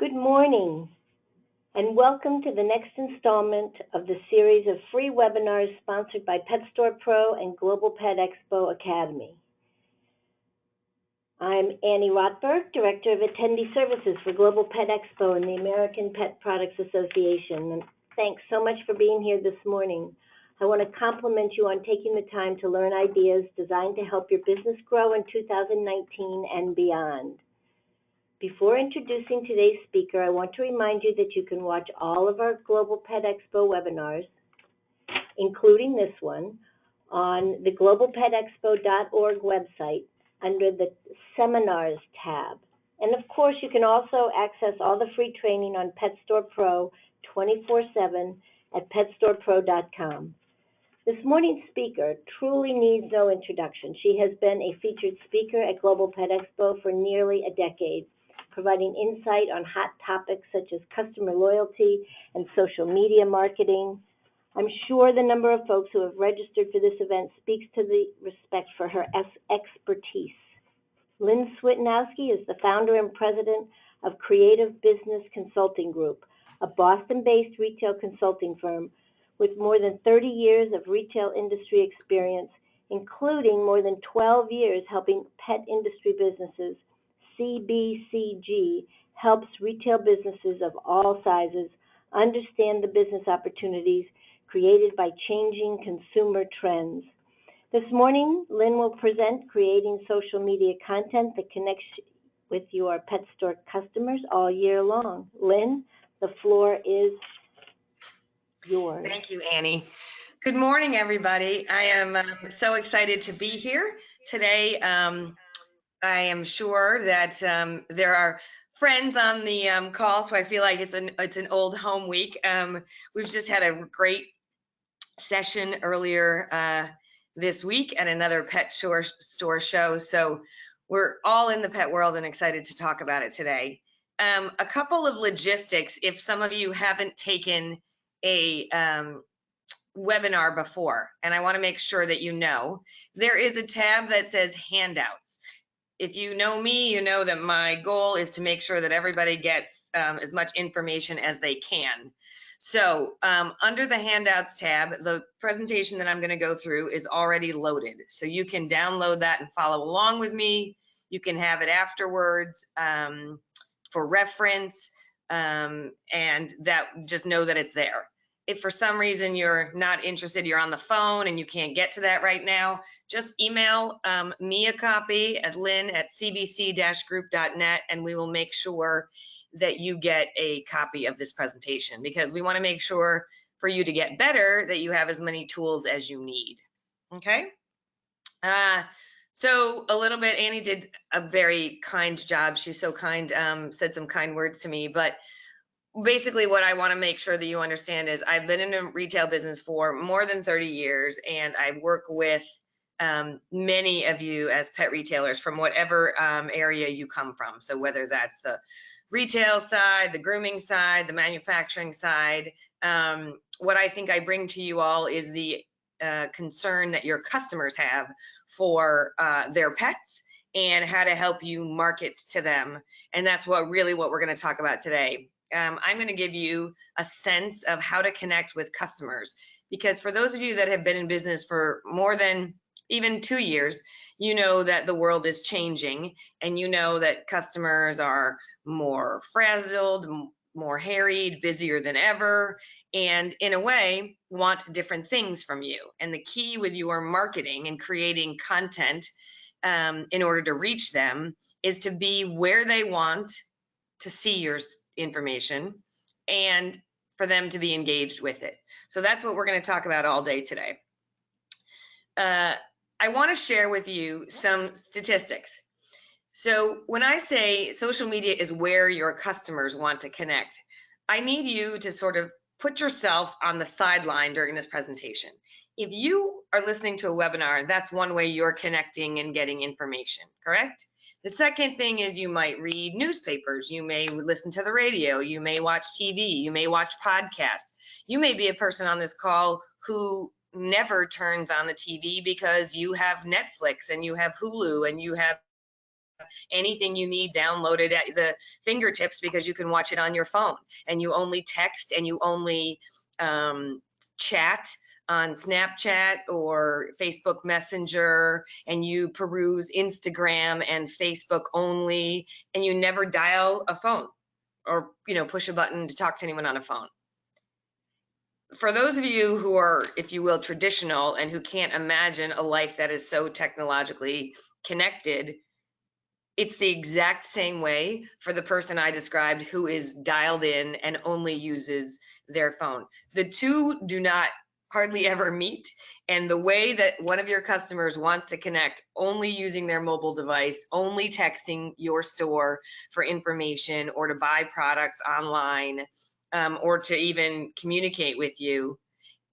Good morning, and welcome to the next installment of the series of free webinars sponsored by Pet Store Pro and Global Pet Expo Academy. I'm Annie Rotberg, Director of Attendee Services for Global Pet Expo and the American Pet Products Association, and thanks so much for being here this morning. I want to compliment you on taking the time to learn ideas designed to help your business grow in 2019 and beyond. Before introducing today's speaker, I want to remind you that you can watch all of our Global Pet Expo webinars, including this one, on the globalpetexpo.org website under the Seminars tab. And of course, you can also access all the free training on Pet Store Pro 24/7 at PetStorePro.com. This morning's speaker truly needs no introduction. She has been a featured speaker at Global Pet Expo for nearly a decade, providing insight on hot topics such as customer loyalty and social media marketing. I'm sure the number of folks who have registered for this event speaks to the respect for her expertise. Lynn Switnowski is the founder and president of Creative Business Consulting Group, a Boston-based retail consulting firm with more than 30 years of retail industry experience, including more than 12 years helping pet industry businesses. CBCG helps retail businesses of all sizes understand the business opportunities created by changing consumer trends. This morning, Lynn will present creating social media content that connects with your pet store customers all year long. Lynn, the floor is yours. Thank you, Annie. Good morning, everybody. I am so excited to be here today. I am sure that there are friends on the call, so I feel like it's an old home week. We've just had a great session earlier this week at another pet store show, so we're all in the pet world and excited to talk about it today. A couple of logistics, if some of you haven't taken a webinar before, and I want to make sure that you know, there is a tab that says handouts. If you know me, you know that my goal is to make sure that everybody gets as much information as they can. So under the handouts tab, the presentation that I'm going to go through is already loaded. So you can download that and follow along with me. You can have it afterwards for reference, and that just know that it's there. If for some reason you're not interested, you're on the phone and you can't get to that right now, just email me a copy at lynn@cbc-group.net, and we will make sure that you get a copy of this presentation, because we want to make sure for you to get better that you have as many tools as you need. Okay? So a little bit, Annie did a very kind job. She's so kind, said some kind words to me, but basically what I want to make sure that you understand is I've been in a retail business for more than 30 years, and I work with many of you as pet retailers from whatever area you come from. So whether that's the retail side, the grooming side, the manufacturing side, what I think I bring to you all is the concern that your customers have for their pets and how to help you market to them. And that's what we're going to talk about today. I'm going to give you a sense of how to connect with customers, because for those of you that have been in business for more than even 2 years, you know that the world is changing, and you know that customers are more frazzled, more harried, busier than ever, and in a way want different things from you. And the key with your marketing and creating content in order to reach them is to be where they want to see your information and for them to be engaged with it. So that's what we're going to talk about all day today. I want to share with you some statistics. So when I say social media is where your customers want to connect, I need you to sort of put yourself on the sideline during this presentation. If you are listening to a webinar, that's one way you're connecting and getting information, correct? The second thing is you might read newspapers, you may listen to the radio, you may watch TV, you may watch podcasts. You may be a person on this call who never turns on the TV because you have Netflix and you have Hulu and you have anything you need downloaded at the fingertips because you can watch it on your phone, and you only text and you only chat on Snapchat or Facebook Messenger, and you peruse Instagram and Facebook only, and you never dial a phone or, push a button to talk to anyone on a phone. For those of you who are, if you will, traditional and who can't imagine a life that is so technologically connected, it's the exact same way for the person I described who is dialed in and only uses their phone. The two do not hardly ever meet. And the way that one of your customers wants to connect only using their mobile device, only texting your store for information or to buy products online, or to even communicate with you,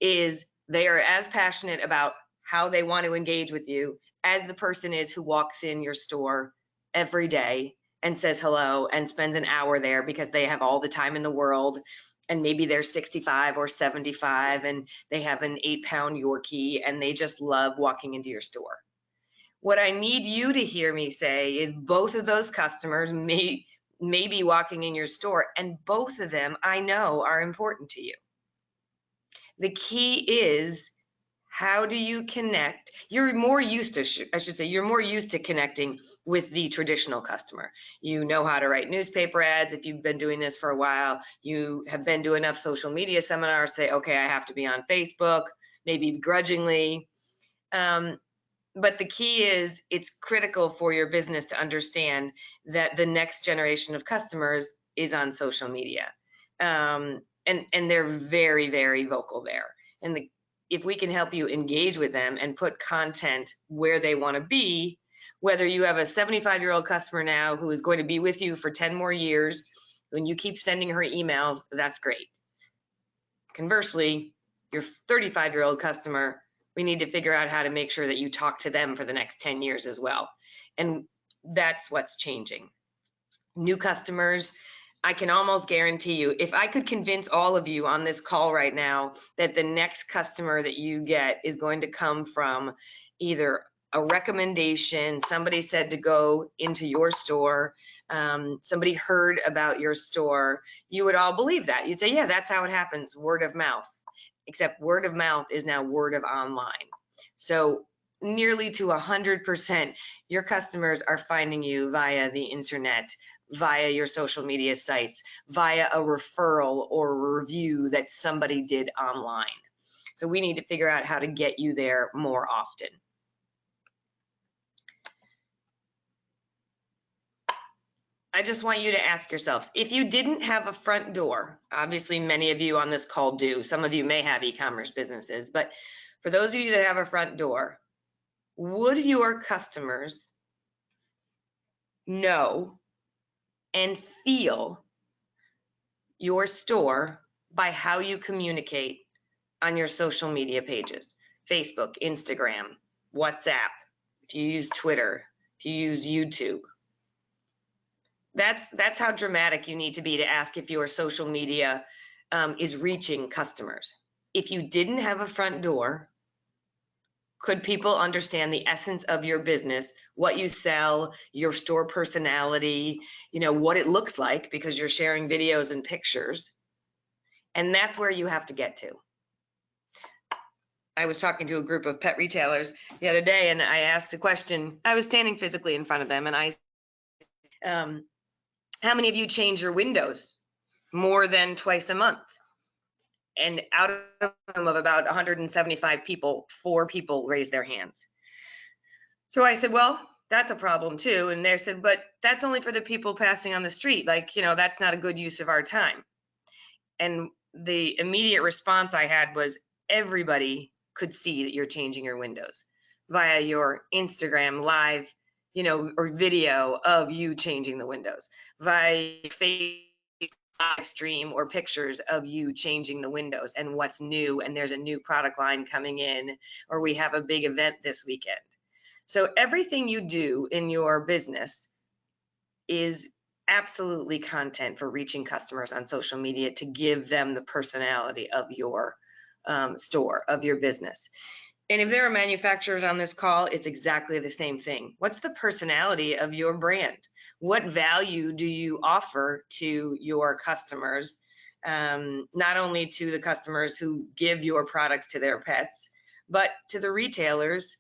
is they are as passionate about how they want to engage with you as the person is who walks in your store every day and says hello and spends an hour there because they have all the time in the world, and maybe they're 65 or 75 and they have an 8-pound Yorkie and they just love walking into your store. What I need you to hear me say is both of those customers may be walking in your store, and both of them I know are important to you. The key is, how do you connect? You're more used to, I should say, you're more used to connecting with the traditional customer. You know how to write newspaper ads. If you've been doing this for a while, you have been to enough social media seminars, say, okay, I have to be on Facebook, maybe begrudgingly. But the key is, it's critical for your business to understand that the next generation of customers is on social media. And they're very, very vocal there. And if we can help you engage with them and put content where they want to be, whether you have a 75-year-old customer now who is going to be with you for 10 more years, when you keep sending her emails, that's great. Conversely, your 35-year-old customer, we need to figure out how to make sure that you talk to them for the next 10 years as well. And that's what's changing. New customers, I can almost guarantee you, if I could convince all of you on this call right now that the next customer that you get is going to come from either a recommendation, somebody said to go into your store, somebody heard about your store, you would all believe that. You'd say, yeah, that's how it happens, word of mouth. Except word of mouth is now word of online. So nearly to 100%, your customers are finding you via the internet, via your social media sites, via a referral or a review that somebody did online. So we need to figure out how to get you there more often. I just want you to ask yourselves, if you didn't have a front door, obviously many of you on this call do, some of you may have e-commerce businesses, but for those of you that have a front door, would your customers know and feel your store by how you communicate on your social media pages? Facebook, Instagram, WhatsApp, if you use Twitter, if you use YouTube. That's how dramatic you need to be to ask if your social media is reaching customers. If you didn't have a front door, could people understand the essence of your business, what you sell, your store personality, what it looks like, because you're sharing videos and pictures? And that's where you have to get to. I was talking to a group of pet retailers the other day, and I asked a question. I was standing physically in front of them, and I how many of you change your windows more than twice a month? And out of about 175 people, 4 people raised their hands. So I said, well, that's a problem too. And they said, but that's only for the people passing on the street. That's not a good use of our time. And the immediate response I had was, everybody could see that you're changing your windows via your Instagram live, or video of you changing the windows, via Facebook live stream or pictures of you changing the windows and what's new, and there's a new product line coming in, or we have a big event this weekend. So everything you do in your business is absolutely content for reaching customers on social media to give them the personality of your store, of your business. And if there are manufacturers on this call, it's exactly the same thing. What's the personality of your brand? What value do you offer to your customers? Not only to the customers who give your products to their pets, but to the retailers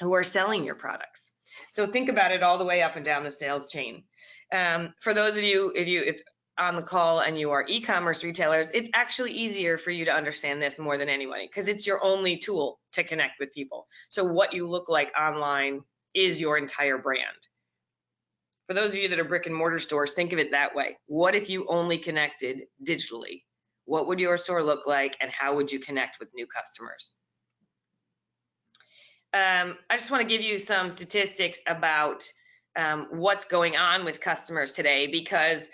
who are selling your products. So think about it all the way up and down the sales chain. For those of you, if on the call and you are e-commerce retailers, it's actually easier for you to understand this more than anybody because it's your only tool to connect with people. So what you look like online is your entire brand. For those of you that are brick and mortar stores, think of it that way. What if you only connected digitally? What would your store look like and how would you connect with new customers? I just want to give you some statistics about what's going on with customers today, because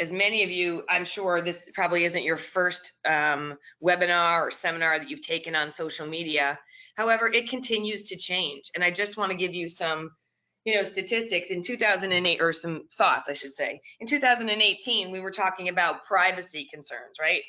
as many of you, I'm sure this probably isn't your first webinar or seminar that you've taken on social media. However, it continues to change. And I just want to give you some, statistics. In 2008, or some thoughts, I should say. In 2018, we were talking about privacy concerns, right?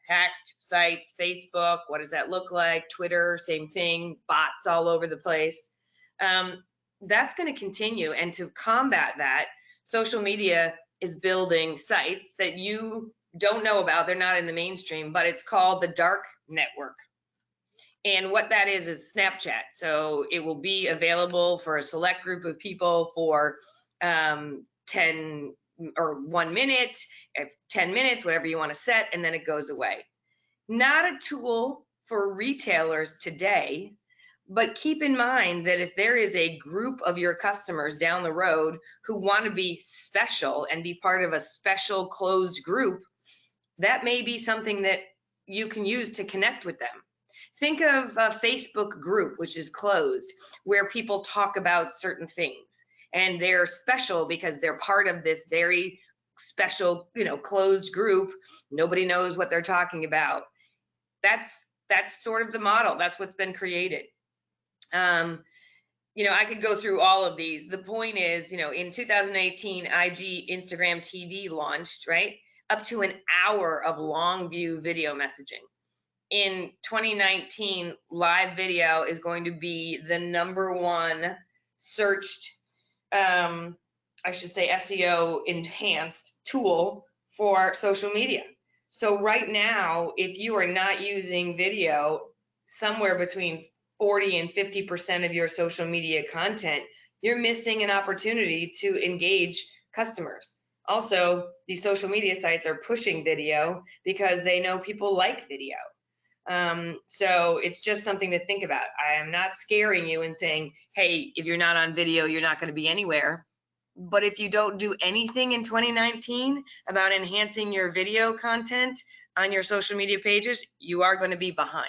Hacked sites, Facebook, what does that look like? Twitter, same thing, bots all over the place. That's going to continue. And to combat that, social media is building sites that you don't know about. They're not in the mainstream, but it's called the dark network. And what that is Snapchat. So it will be available for a select group of people for 10 or 1 minute, 10 minutes, whatever you want to set, and then it goes away. Not a tool for retailers today, but keep in mind that if there is a group of your customers down the road who want to be special and be part of a special closed group, that may be something that you can use to connect with them. Think of a Facebook group, which is closed, where people talk about certain things, and they're special because they're part of this very special, closed group. Nobody knows what they're talking about. That's sort of the model. That's what's been created. I could go through all of these. The point is, in 2018, IG Instagram TV launched, right? Up to an hour of long view video messaging. In 2019, live video is going to be the #1 searched, I should say SEO enhanced tool for social media. So right now, if you are not using video, somewhere between 40 and 50% of your social media content, you're missing an opportunity to engage customers. Also, these social media sites are pushing video because they know people like video. So it's just something to think about. I am not scaring you and saying, hey, if you're not on video, you're not going to be anywhere. But if you don't do anything in 2019 about enhancing your video content on your social media pages, you are going to be behind.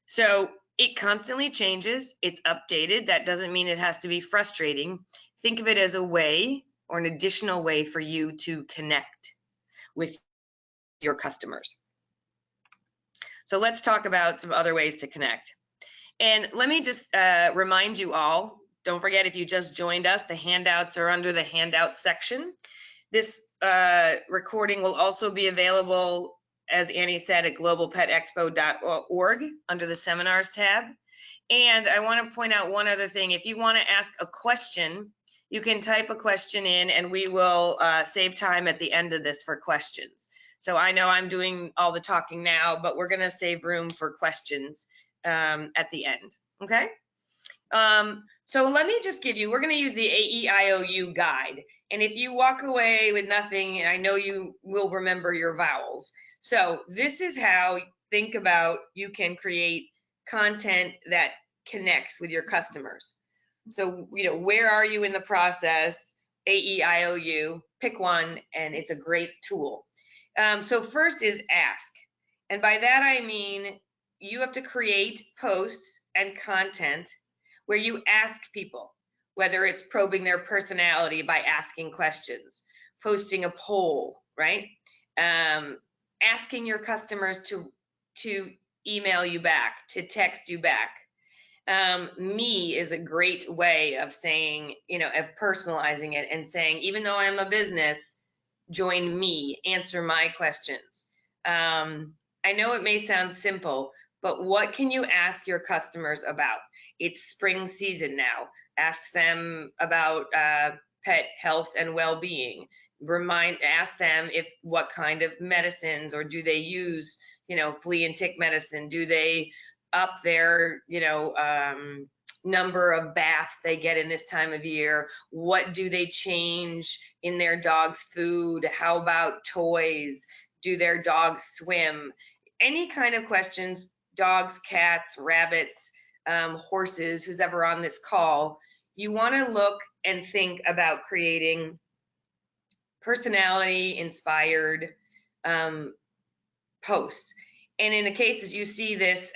So it constantly changes. It's updated. That doesn't mean it has to be frustrating. Think of it as a way or an additional way for you to connect with your customers. So let's talk about some other ways to connect. And let me just remind you all, don't forget, if you just joined us, the handouts are under the handout section. This recording will also be available, as Annie said, at globalpetexpo.org under the seminars tab. And I want to point out one other thing. If you want to ask a question, you can type a question in and we will save time at the end of this for questions. So I know I'm doing all the talking now, but we're going to save room for questions at the end. Okay? So let me just give you, we're going to use the AEIOU guide. And if you walk away with nothing, I know you will remember your vowels. So this is how, think about, you can create content that connects with your customers. So, where are you in the process? AEIOU, pick one, and it's a great tool. So first is ask. And by that, I mean, you have to create posts and content where you ask people, whether it's probing their personality by asking questions, posting a poll, right? Asking your customers to email you back, to text you back. Me is a great way of saying, of personalizing it and saying, even though I'm a business, join me, answer my questions. I know it may sound simple, but what can you ask your customers about? It's spring season now. Ask them about pet health and well-being. Ask them if what kind of medicines, or do they use, flea and tick medicine? Do they up their, number of baths they get in this time of year? What do they change in their dog's food? How about toys? Do their dogs swim? Any kind of questions, dogs, cats, rabbits, horses, who's ever on this call, you want to look and think about creating personality inspired posts. And in the cases you see this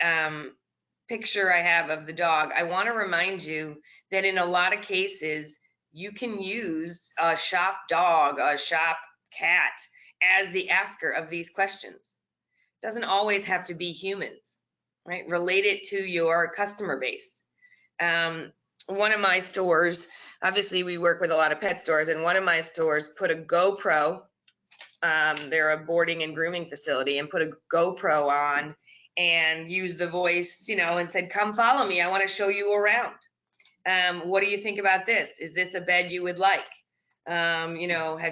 picture I have of the dog, I want to remind you that in a lot of cases, you can use a shop dog, a shop cat as the asker of these questions. It doesn't always have to be humans, right? Relate it to your customer base. One of my stores, obviously we work with a lot of pet stores, and one of my stores put a GoPro, they're a boarding and grooming facility, and put a GoPro on and used the voice, and said, come follow me, I want to show you around. What do you think about this? Is this a bed you would like? Have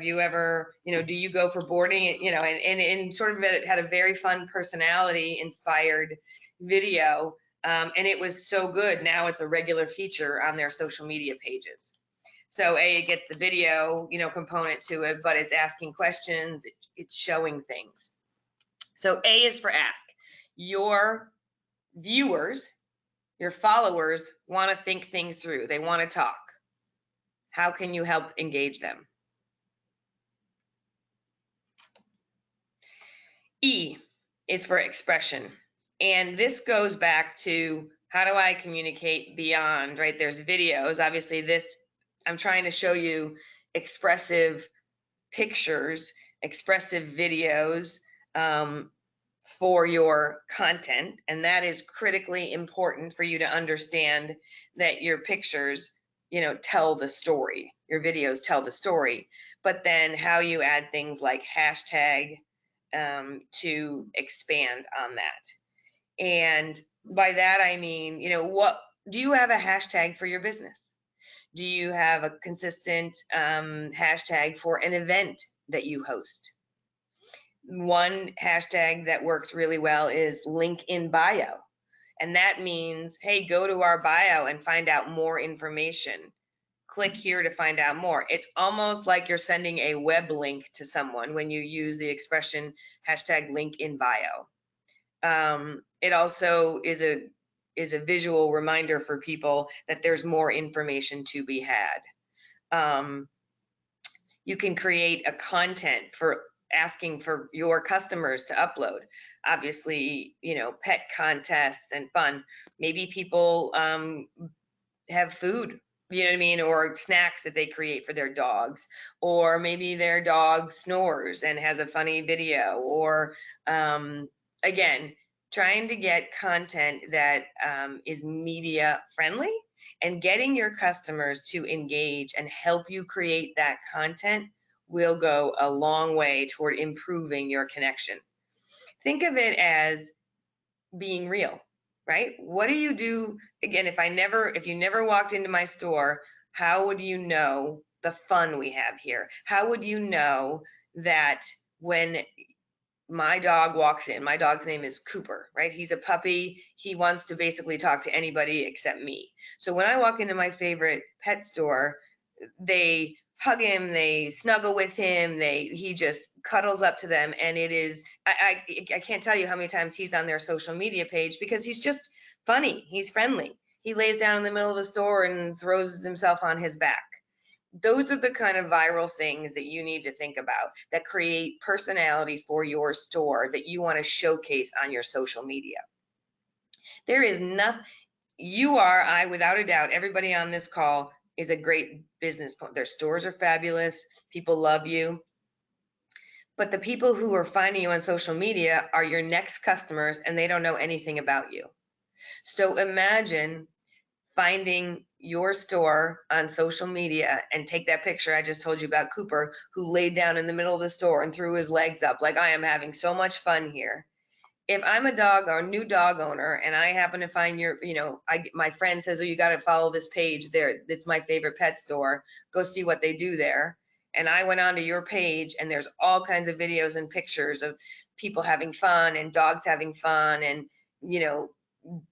you ever, do you go for boarding? And sort of it had a very fun personality inspired video. And it was so good. Now it's a regular feature on their social media pages. So it gets the video, component to it, but it's asking questions, it's showing things. So A is for ask. Your viewers, your followers want to think things through. They want to talk. How can you help engage them? E is for expression. And this goes back to, how do I communicate beyond, right? There's videos. Obviously this, I'm trying to show you expressive pictures, expressive videos for your content. And that is critically important for you to understand that your pictures, tell the story. Your videos tell the story. But then how you add things like hashtag to expand on that. And by that, I mean, what do you have a hashtag for your business? Do you have a consistent hashtag for an event that you host? One hashtag that works really well is link in bio. And that means, hey, go to our bio and find out more information. Click here to find out more. It's almost like you're sending a web link to someone when you use the expression hashtag link in bio. It also is a visual reminder for people that there's more information to be had. You can create a content for asking for your customers to upload. Obviously, pet contests and fun. Maybe people have food, or snacks that they create for their dogs, or maybe their dog snores and has a funny video, or again, trying to get content that is media friendly, and getting your customers to engage and help you create that content will go a long way toward improving your connection. Think of it as being real, right? What do you do? Again, if you never walked into my store, how would you know the fun we have here? How would you know that when my dog walks in, my dog's name is Cooper, right? He's a puppy. He wants to basically talk to anybody except me. So when I walk into my favorite pet store, they hug him, they snuggle with him, he just cuddles up to them. And it is, I can't tell you how many times he's on their social media page, because he's just funny. He's friendly. He lays down in the middle of the store and throws himself on his back. Those are the kind of viral things that you need to think about that create personality for your store that you want to showcase on your social media. There is nothing, without a doubt, everybody on this call is a great business. Their stores are fabulous. People love you. But the people who are finding you on social media are your next customers, and they don't know anything about you. So imagine finding your store on social media and take that picture I just told you about, Cooper, who laid down in the middle of the store and threw his legs up like, I am having so much fun here. if I'm a dog or a new dog owner and I happen to find your, my friend says, oh, you got to follow this page there. It's my favorite pet store. Go see what they do there. And I went onto your page and there's all kinds of videos and pictures of people having fun and dogs having fun and,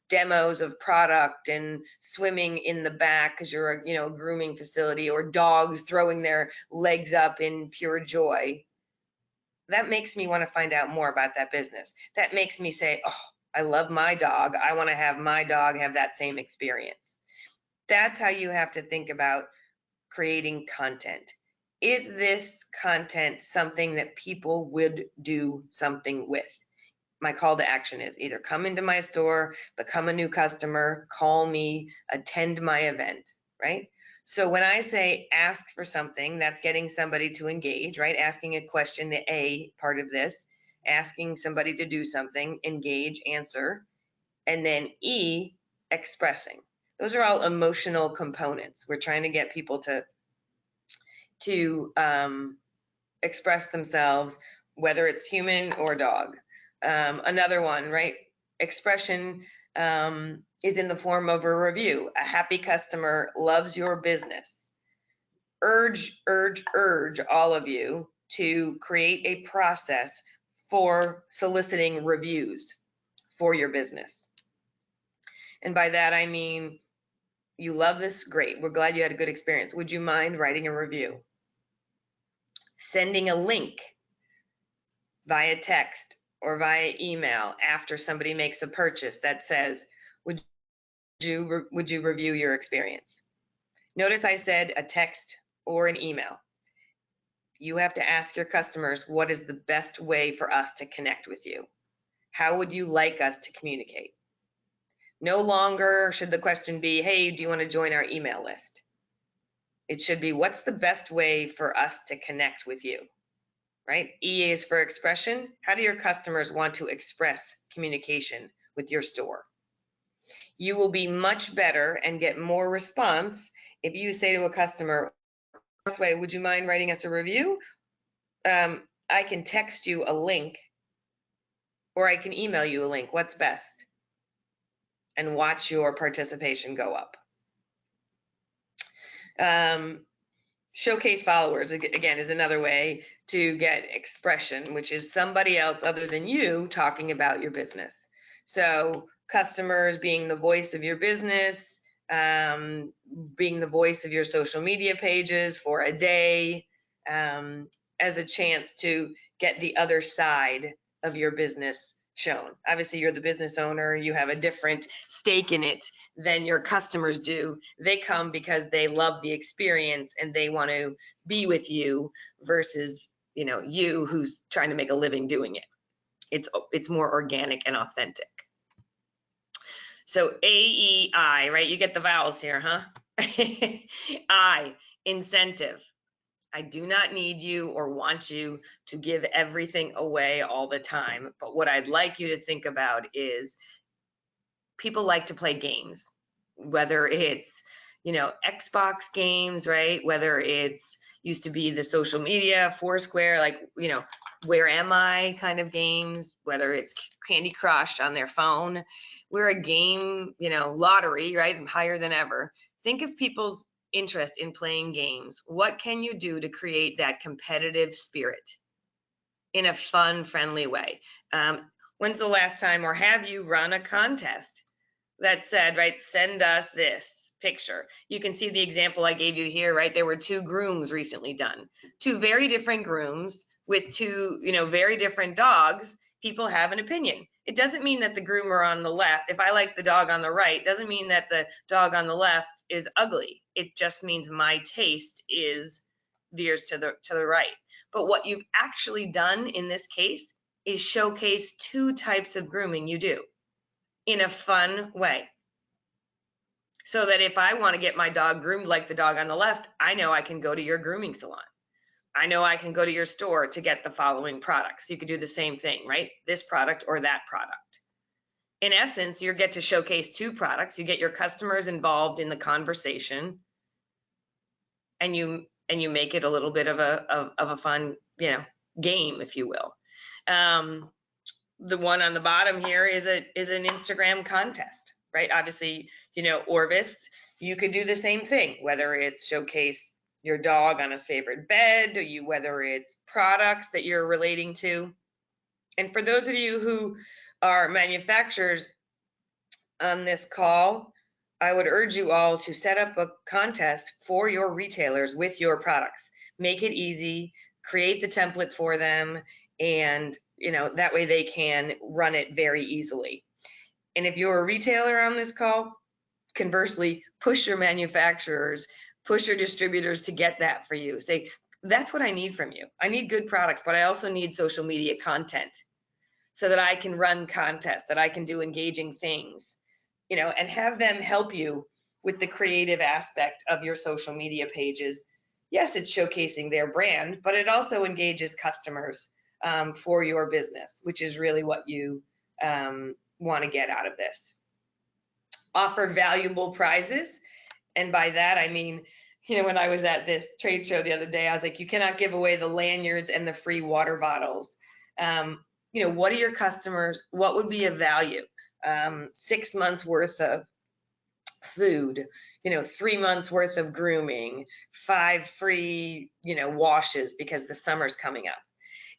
demos of product and swimming in the back because you're a, grooming facility, or dogs throwing their legs up in pure joy. That makes me want to find out more about that business. That makes me say, oh, I love my dog. I want to have my dog have that same experience. That's how you have to think about creating content. Is this content something that people would do something with? My call to action is either come into my store, become a new customer, call me, attend my event, right? So when I say ask for something, that's getting somebody to engage, right? Asking a question, the A part of this, asking somebody to do something, engage, answer, and then E, expressing. Those are all emotional components. We're trying to get people to express themselves, whether it's human or dog. Another one, right? Expression is in the form of a review. A happy customer loves your business. Urge all of you to create a process for soliciting reviews for your business. And by that, I mean, you love this, great. We're glad you had a good experience. Would you mind writing a review? Sending a link via text or via email after somebody makes a purchase that says, would you review your experience? Notice I said a text or an email. You have to ask your customers, what is the best way for us to connect with you? How would you like us to communicate? No longer should the question be, hey, do you want to join our email list? It should be, what's the best way for us to connect with you? Right? E is for expression. How do your customers want to express communication with your store? You will be much better and get more response if you say to a customer, would you mind writing us a review? I can text you a link or I can email you a link. What's best? And watch your participation go up. Showcase followers, again, is another way to get expression, which is somebody else other than you talking about your business. So customers being the voice of your business, being the voice of your social media pages for a day, as a chance to get the other side of your business shown. Obviously, you're the business owner, you have a different stake in it than your customers do. They come because they love the experience and they want to be with you versus, you who's trying to make a living doing it. It's more organic and authentic. So AEI, right? You get the vowels here, huh? I, incentive. I do not need you or want you to give everything away all the time. But what I'd like you to think about is people like to play games, whether it's, Xbox games, right? Whether it's used to be the social media, Foursquare, like, where am I kind of games, whether it's Candy Crush on their phone. We're a game, lottery, right? Higher than ever. Think of people's interest in playing games. What can you do to create that competitive spirit in a fun, friendly way? When's the last time, or have you run a contest that said, right, send us this picture? You can see the example I gave you here, right? There were 2 grooms recently done. 2 very different grooms with 2, very different dogs. People have an opinion. It doesn't mean that the groomer on the left, if I like the dog on the right, doesn't mean that the dog on the left is ugly. It just means my taste veers to the right. But what you've actually done in this case is showcase 2 types of grooming you do in a fun way. So that if I want to get my dog groomed like the dog on the left, I know I can go to your grooming salon. I know I can go to your store to get the following products. You could do the same thing, right? This product or that product. In essence, you get to showcase 2 products. You get your customers involved in the conversation, and you make it a little bit of a fun, game, if you will. the one on the bottom here is an Instagram contest, right? Obviously, Orvis, you could do the same thing, whether it's showcase your dog on his favorite bed, or whether it's products that you're relating to. And for those of you who are manufacturers on this call, I would urge you all to set up a contest for your retailers with your products. Make it easy, create the template for them, and that way they can run it very easily. And if you're a retailer on this call, conversely, push your manufacturers, push your distributors to get that for you. Say, that's what I need from you. I need good products, but I also need social media content so that I can run contests, that I can do engaging things, and have them help you with the creative aspect of your social media pages. Yes, it's showcasing their brand, but it also engages customers for your business, which is really what you want to get out of this. Offer valuable prizes. And by that, I mean, when I was at this trade show the other day, I was like, you cannot give away the lanyards and the free water bottles. What are your customers? What would be of value? 6 months worth of food, 3 months worth of grooming, 5 free, washes because the summer's coming up.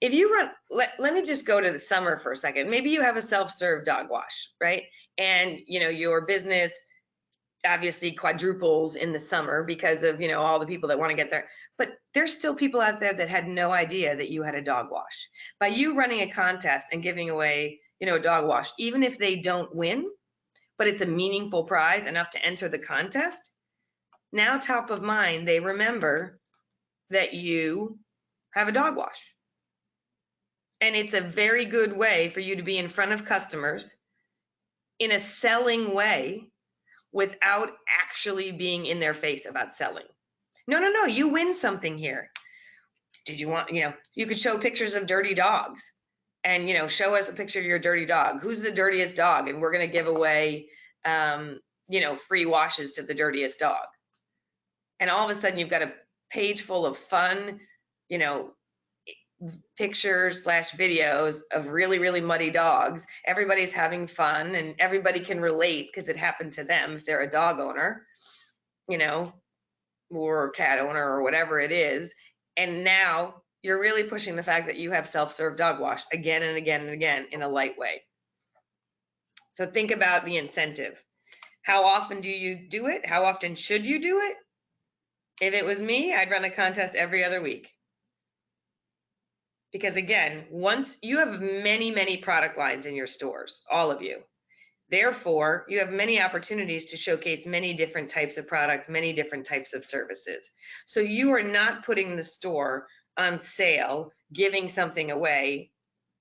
If you run, let me just go to the summer for a second. Maybe you have a self-serve dog wash, right? And, your business obviously quadruples in the summer because of, all the people that want to get there. But there's still people out there that had no idea that you had a dog wash. By you running a contest and giving away, a dog wash, even if they don't win, but it's a meaningful prize enough to enter the contest, now top of mind, they remember that you have a dog wash. And it's a very good way for you to be in front of customers in a selling way without actually being in their face about selling. No, you win something here. Did you want, you could show pictures of dirty dogs and, show us a picture of your dirty dog. Who's the dirtiest dog? And we're going to give away, free washes to the dirtiest dog. And all of a sudden you've got a page full of fun, pictures / videos of really, really muddy dogs. Everybody's having fun and everybody can relate because it happened to them if they're a dog owner, or a cat owner or whatever it is. And now you're really pushing the fact that you have self-serve dog wash again and again and again in a light way. So think about the incentive. How often do you do it? How often should you do it? If it was me, I'd run a contest every other week. Because again, once you have many, many product lines in your stores, all of you, therefore, you have many opportunities to showcase many different types of product, many different types of services. So you are not putting the store on sale, giving something away,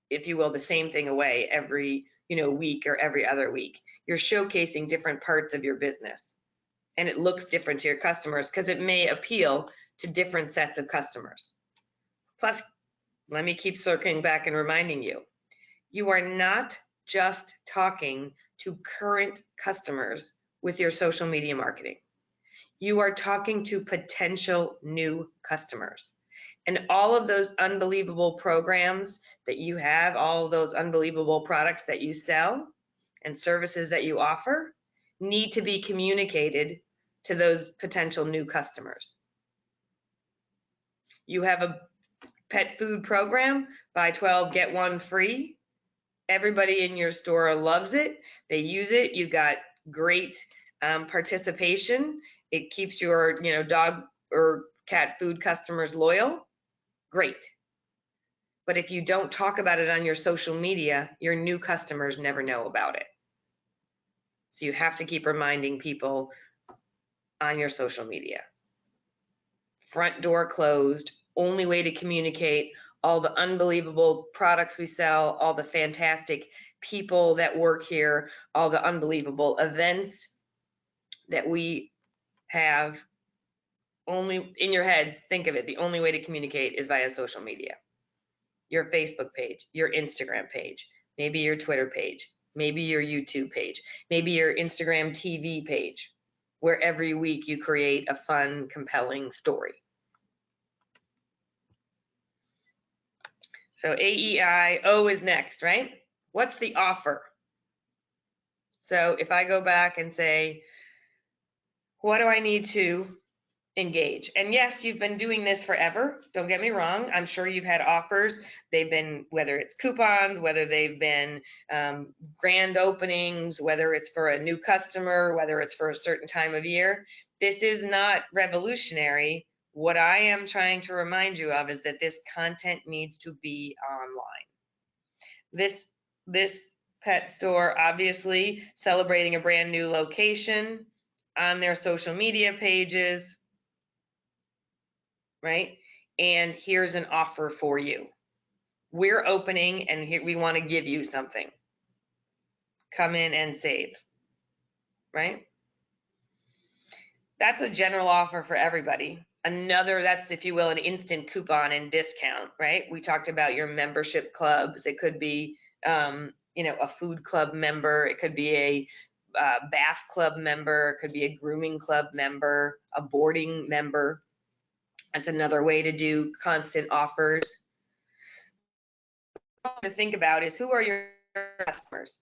if you will, the same thing away every, week or every other week. You're showcasing different parts of your business. And it looks different to your customers because it may appeal to different sets of customers. Plus, let me keep circling back and reminding you, you are not just talking to current customers with your social media marketing. You are talking to potential new customers. And all of those unbelievable programs that you have, all of those unbelievable products that you sell and services that you offer need to be communicated to those potential new customers. You have a pet food program, buy 12, get 1 free. Everybody in your store loves it. They use it. You got great participation. It keeps your, dog or cat food customers loyal. Great. But if you don't talk about it on your social media, your new customers never know about it. So you have to keep reminding people on your social media. Front door closed, only way to communicate all the unbelievable products we sell, all the fantastic people that work here, all the unbelievable events that we have. Only in your heads, think of it, the only way to communicate is via social media. Your Facebook page, your Instagram page, maybe your Twitter page, maybe your YouTube page, maybe your Instagram TV page, where every week you create a fun, compelling story. So AEI, O is next, right? What's the offer? So if I go back and say, what do I need to engage? And yes, you've been doing this forever. Don't get me wrong. I'm sure you've had offers. They've been, whether it's coupons, whether they've been grand openings, whether it's for a new customer, whether it's for a certain time of year. This is not revolutionary. What I am trying to remind you of is that this content needs to be online. This pet store, obviously celebrating a brand new location on their social media pages, right? And here's an offer for you. We're opening and here we want to give you something. Come in and save, right? That's a general offer for everybody. Another, that's, if you will, an instant coupon and discount, right? We talked about your membership clubs. It could be, a food club member. It could be a bath club member. It could be a grooming club member, a boarding member. That's another way to do constant offers. To think about is, who are your customers?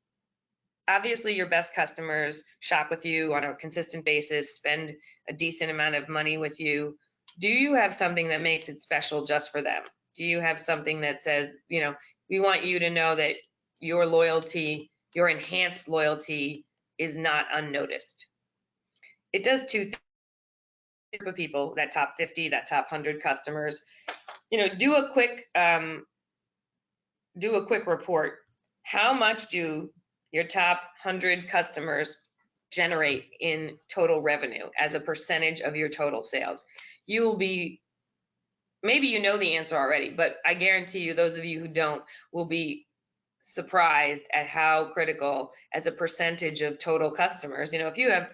Obviously, your best customers shop with you on a consistent basis, spend a decent amount of money with you. Do you have something that makes it special just for them? Do you have something that says, we want you to know that your loyalty, your enhanced loyalty is not unnoticed? It does two things for people, that top 50, that top 100 customers. Do a quick report. How much do your top 100 customers generate in total revenue as a percentage of your total sales? You will be, maybe you know the answer already, but I guarantee you, those of you who don't will be surprised at how critical as a percentage of total customers. If you have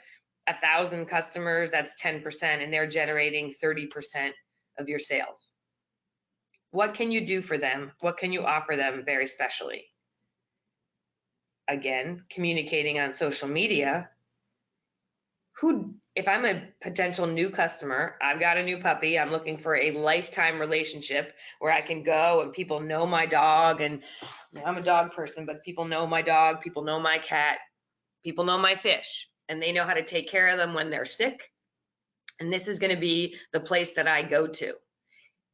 1,000 customers, that's 10%, and they're generating 30% of your sales. What can you do for them? What can you offer them very specially? Again, communicating on social media. If I'm a potential new customer, I've got a new puppy, I'm looking for a lifetime relationship where I can go and people know my dog, and I'm a dog person, but people know my dog, people know my cat, people know my fish, and they know how to take care of them when they're sick. And this is going to be the place that I go to.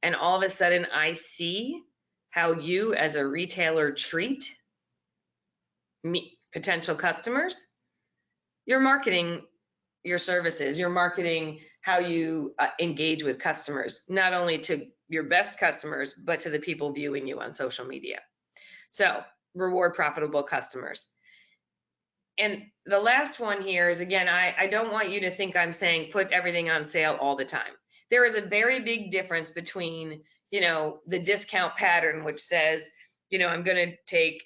And all of a sudden I see how you as a retailer treat potential customers. You're marketing your services, you're marketing how you engage with customers, not only to your best customers, but to the people viewing you on social media. So reward profitable customers. And the last one here is, again, I don't want you to think I'm saying put everything on sale all the time. There is a very big difference between, the discount pattern, which says, I'm going to take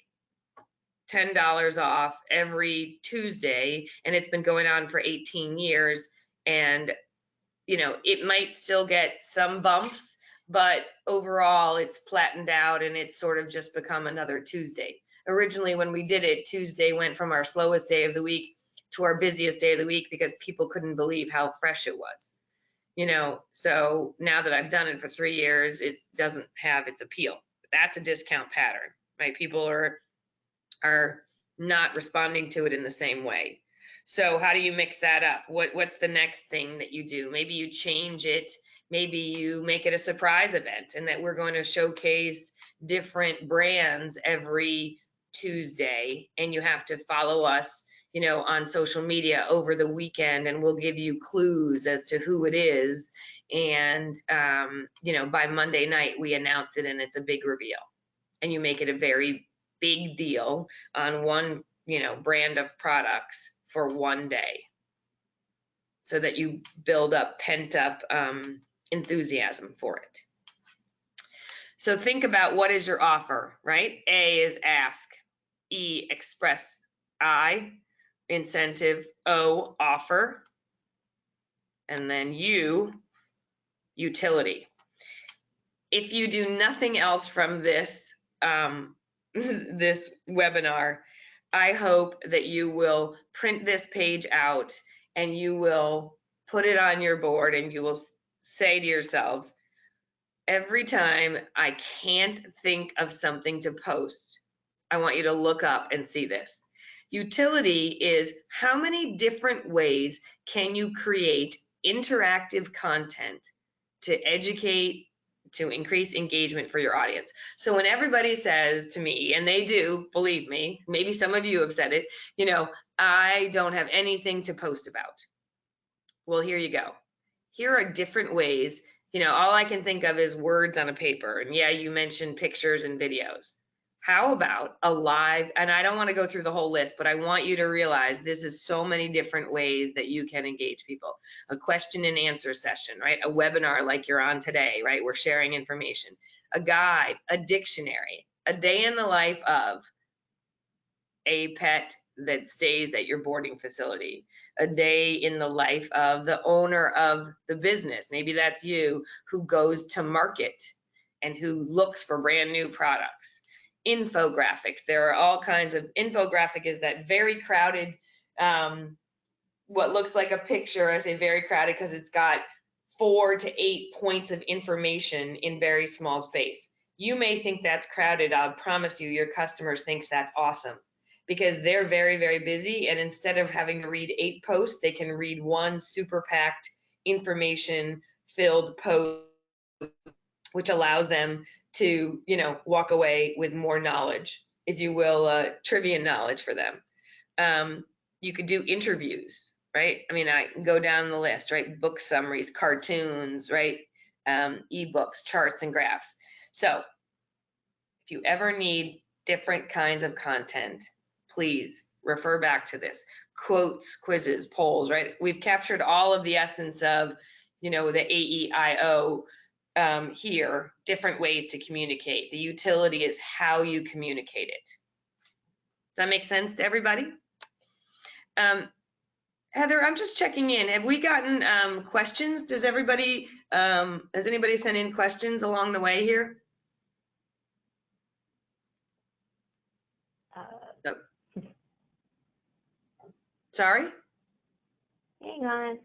$10 off every Tuesday, and it's been going on for 18 years. And, it might still get some bumps, but overall it's flattened out and it's sort of just become another Tuesday. Originally, when we did it, Tuesday went from our slowest day of the week to our busiest day of the week because people couldn't believe how fresh it was. So now that I've done it for 3 years, it doesn't have its appeal. That's a discount pattern, right? People are not responding to it in the same way. So how do you mix that up? What's the next thing that you do? Maybe you change it. Maybe you make it a surprise event, and that we're going to showcase different brands every Tuesday, and you have to follow us, on social media over the weekend, and we'll give you clues as to who it is. And, by Monday night, we announce it and it's a big reveal, and you make it a very big deal on one, brand of products for one day, so that you build up pent up enthusiasm for it. So think about, what is your offer, right? A is ask, E, express, I, incentive, O, offer, and then U, utility. If you do nothing else from this this webinar, I hope that you will print this page out and you will put it on your board, and you will say to yourselves, every time I can't think of something to post, I want you to look up and see this. Utility is how many different ways can you create interactive content to educate, to increase engagement for your audience. So when everybody says to me, and they do, believe me, maybe some of you have said it, you know, I don't have anything to post about. Well, here you go. Here are different ways. You know, all I can think of is words on a paper. And yeah, you mentioned pictures and videos. How about a live, and I don't want to go through the whole list, but I want you to realize this is so many different ways that you can engage people. A question and answer session, right? A webinar like you're on today, right? We're sharing information. A guide, a dictionary, a day in the life of a pet that stays at your boarding facility, a day in the life of the owner of the business. Maybe that's you, who goes to market and who looks for brand new products. Infographics. There are all kinds of infographic is that very crowded, what looks like a picture. I say very crowded because it's got 4 to 8 points of information in very small space. You may think that's crowded. I'll promise you, your customers think that's awesome because they're very, very busy. And instead of having to read 8 posts, they can read one super packed information filled post, which allows them to, you know, walk away with more knowledge, if you will, trivia knowledge for them. You could do interviews, right? I mean, I can go down the list, right? Book summaries, cartoons, right? Ebooks, charts, and graphs. So if you ever need different kinds of content, please refer back to this. Quotes, quizzes, polls, right? We've captured all of the essence of, you know, the AEIO here, different ways to communicate. The utility is how you communicate it. Does that make sense to everybody? Heather, I'm just checking in. Have we gotten questions? Does everybody, has anybody sent in questions along the way here? No. Sorry? Hang on.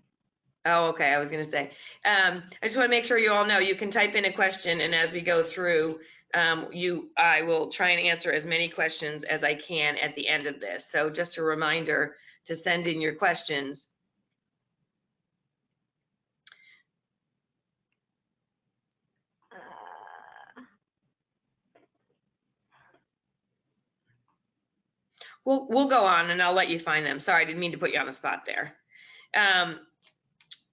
Oh, okay. I was going to say, I just want to make sure you all know you can type in a question, and as we go through, I will try and answer as many questions as I can at the end of this. So just a reminder to send in your questions. We'll go on and I'll let you find them. Sorry, I didn't mean to put you on the spot there.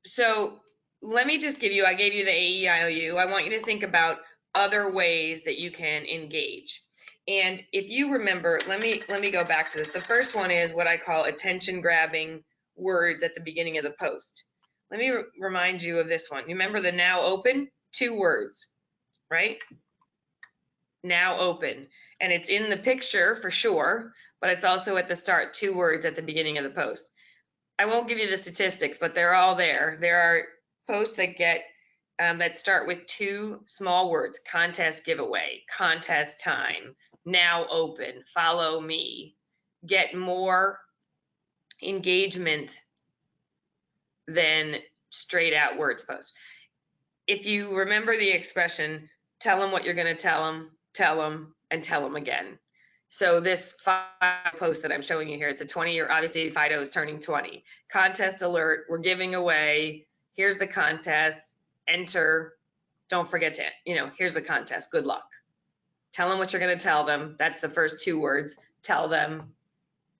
So let me just I gave you the AEIOU. I want you to think about other ways that you can engage. And if you remember, let me go back to this. The first one is what I call attention grabbing words at the beginning of the post. Let me remind you of this one. You remember the now open? 2 words, right? Now open. And it's in the picture for sure, but it's also at the start, 2 words at the beginning of the post. I won't give you the statistics, but they're all there. There are posts that get that start with 2 small words: contest giveaway, contest time, now open, follow me, get more engagement than straight out words posts. If you remember the expression, tell them what you're going to tell them, and tell them again. So this post that I'm showing you here, it's a 20-year, obviously Fido is turning 20. Contest alert, we're giving away, here's the contest, enter, don't forget to, you know, here's the contest, good luck. Tell them what you're gonna tell them, that's the first 2 words, tell them,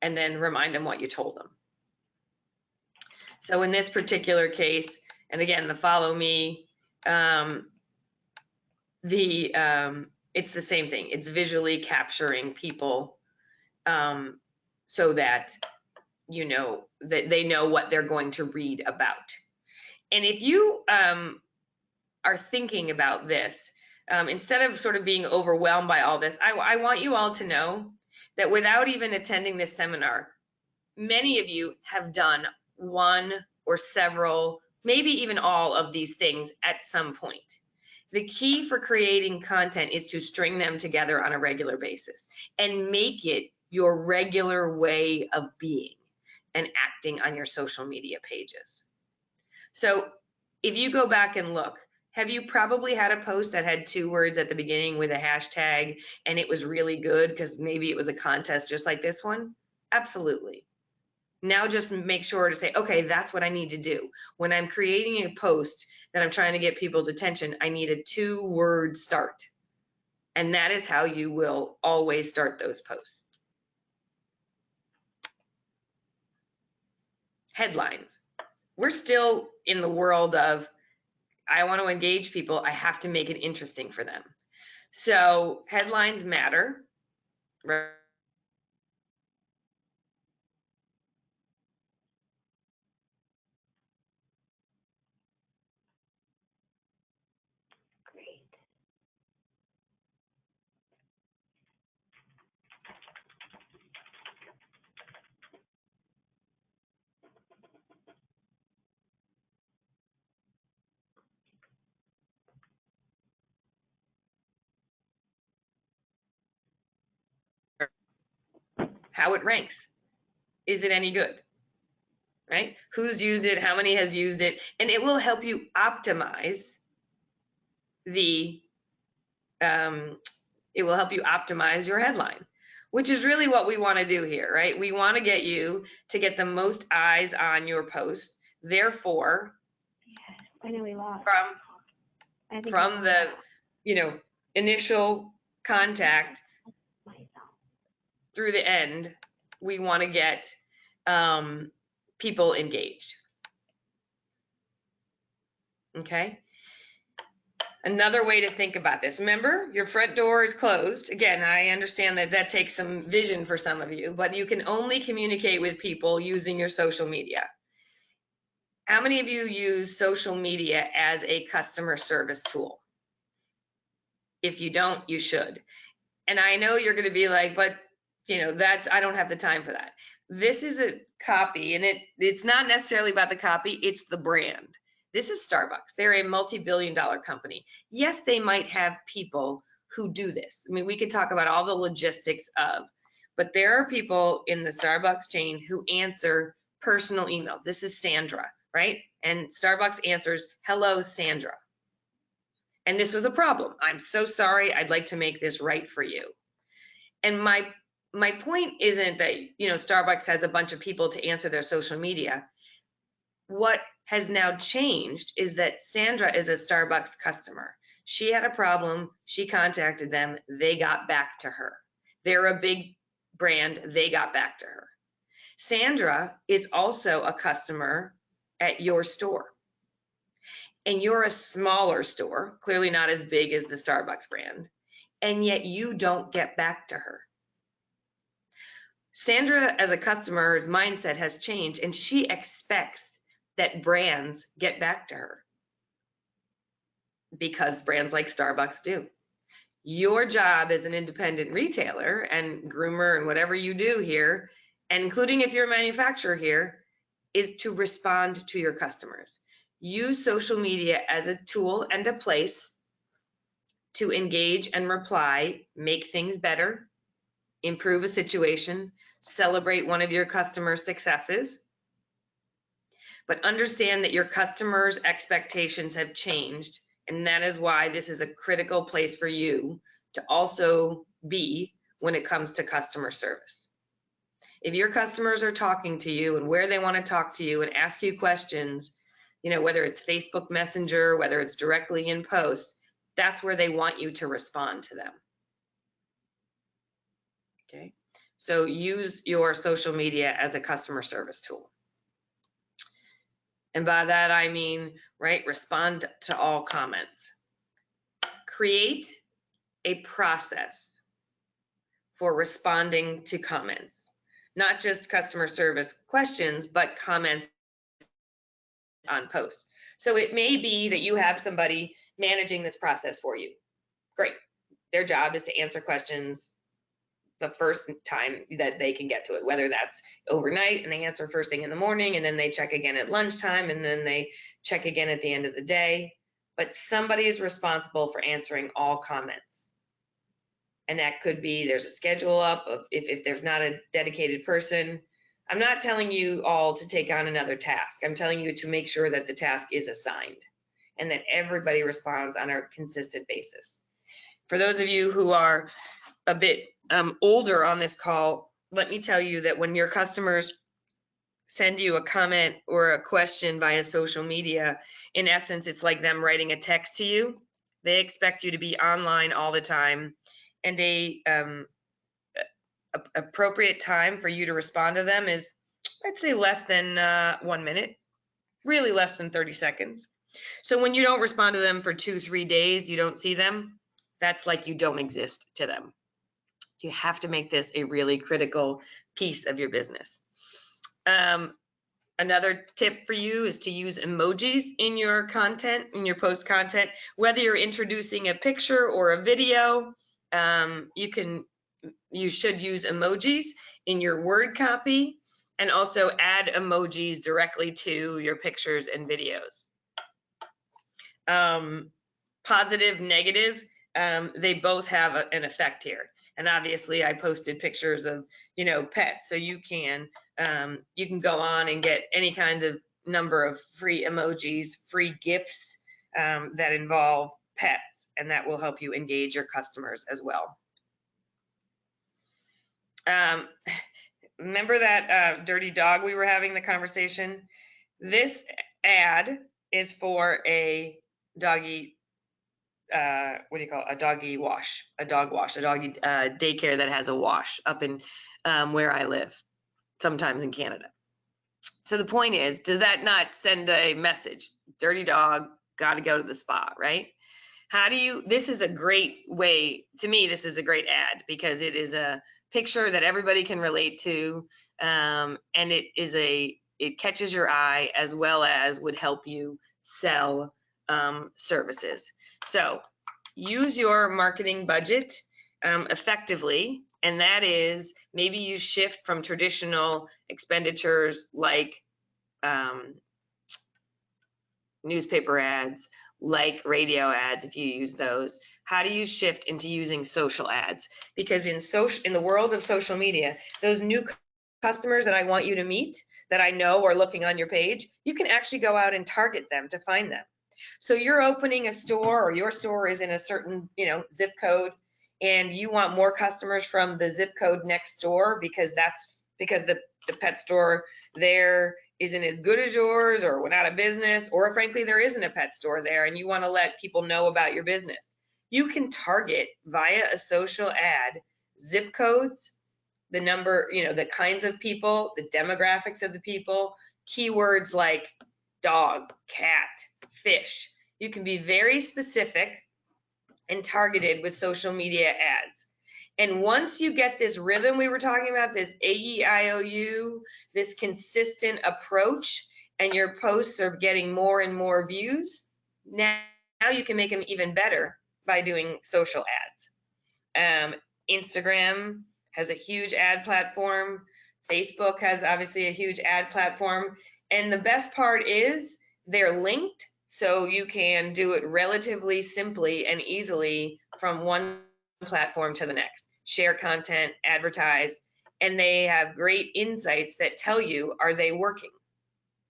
and then remind them what you told them. So in this particular case, and again, the follow me, it's the same thing. It's visually capturing people so that you know that they know what they're going to read about. And if you are thinking about this, instead of sort of being overwhelmed by all this, I want you all to know that without even attending this seminar, many of you have done one or several, maybe even all of these things at some point. The key for creating content is to string them together on a regular basis and make it your regular way of being and acting on your social media pages. So if you go back and look, Have you probably had a post that had 2 words at the beginning with a hashtag and it was really good because maybe it was a contest just like this one? Absolutely. Now just make sure to say, okay, that's what I need to do. When I'm creating a post that I'm trying to get people's attention, I need a 2-word start. And that is how you will always start those posts. Headlines. We're still in the world of, I want to engage people, I have to make it interesting for them. So headlines matter, right? Great. How it ranks. Is it any good? Right? Who's used it? How many has used it? And it will help you optimize the, it will help you optimize your headline, which is really what we want to do here, right? We want to get you to get the most eyes on your post. Therefore, I know we lost. from the, initial contact through the end, we want to get people engaged. Okay. Another way to think about this, remember, your front door is closed. Again, I understand that that takes some vision for some of you, but you can only communicate with people using your social media. How many of you use social media as a customer service tool? If you don't, you should. And I know you're going to be like, but I don't have the time for that. This is a copy, and it's not necessarily about the copy, it's the brand. This is Starbucks. They're a multi-billion-dollar company. Yes, they might have people who do this. I mean, we could talk about all the logistics of, but there are people in the Starbucks chain who answer personal emails. This is Sandra, right? And Starbucks answers, hello, Sandra. And this was a problem. I'm so sorry. I'd like to make this right for you. And my point isn't that, Starbucks has a bunch of people to answer their social media. What has now changed is that Sandra is a Starbucks customer. She had a problem. She contacted them. They got back to her. They're a big brand. They got back to her. Sandra is also a customer at your store. And you're a smaller store, clearly not as big as the Starbucks brand, and yet you don't get back to her. Sandra, as a customer's mindset has changed, and she expects that brands get back to her because brands like Starbucks do. Your job as an independent retailer and groomer and whatever you do here, and including if you're a manufacturer here, is to respond to your customers. Use social media as a tool and a place to engage and reply, make things better, improve a situation, celebrate one of your customers' successes. But understand that your customers' expectations have changed, and that is why this is a critical place for you to also be when it comes to customer service. If your customers are talking to you and where they want to talk to you and ask you questions, whether it's Facebook Messenger, whether it's directly in posts, that's where they want you to respond to them. Okay, so use your social media as a customer service tool. And by that, I mean, respond to all comments. Create a process for responding to comments, not just customer service questions, but comments on posts. So it may be that you have somebody managing this process for you. Great. Their job is to answer questions the first time that they can get to it, whether that's overnight and they answer first thing in the morning, and then they check again at lunchtime, and then they check again at the end of the day. But somebody is responsible for answering all comments. And that could be, there's a schedule up of if there's not a dedicated person. I'm not telling you all to take on another task. I'm telling you to make sure that the task is assigned. and that everybody responds on a consistent basis. For those of you who are a bit older on this call, let me tell you that when your customers send you a comment or a question via social media, in essence, it's like them writing a text to you. They expect you to be online all the time, and appropriate time for you to respond to them is, I'd say, less than 1 minute, really less than 30 seconds. So when you don't respond to them for 2-3 days, you don't see them, that's like you don't exist to them. You have to make this a really critical piece of your business. Another tip for you is to use emojis in your content, in your post content, whether you're introducing a picture or a video. You should use emojis in your word copy, and also add emojis directly to your pictures and videos. Positive, negative, they both have an effect here. And obviously I posted pictures of, pets, so you can go on and get any kind of number of free emojis, free gifts that involve pets, and that will help you engage your customers as well. Remember that dirty dog we were having the conversation? This ad is for a doggy, what do you call it? A doggy wash, a dog wash, a doggy daycare that has a wash up in where I live, sometimes in Canada. So the point is, does that not send a message? Dirty dog, got to go to the spa, right? This is a great way, to me, this is a great ad because it is a picture that everybody can relate to, and it catches your eye as well as would help you sell services. So use your marketing budget effectively, and that is maybe you shift from traditional expenditures like newspaper ads, like radio ads, if you use those. How do you shift into using social ads? Because in the world of social media, those new customers that I want you to meet, that I know are looking on your page, you can actually go out and target them to find them. So you're opening a store, or your store is in a certain, zip code, and you want more customers from the zip code next door because the pet store there isn't as good as yours, or went out of business, or frankly, there isn't a pet store there and you want to let people know about your business. You can target via a social ad zip codes, the number, the kinds of people, the demographics of the people, keywords like dog, cat, fish. You can be very specific and targeted with social media ads. And once you get this rhythm we were talking about, this AEIOU, this consistent approach, and your posts are getting more and more views, now you can make them even better by doing social ads. Instagram has a huge ad platform. Facebook has obviously a huge ad platform. And the best part is they're linked, so you can do it relatively simply and easily from one platform to the next. Share content, advertise, and they have great insights that tell you, are they working?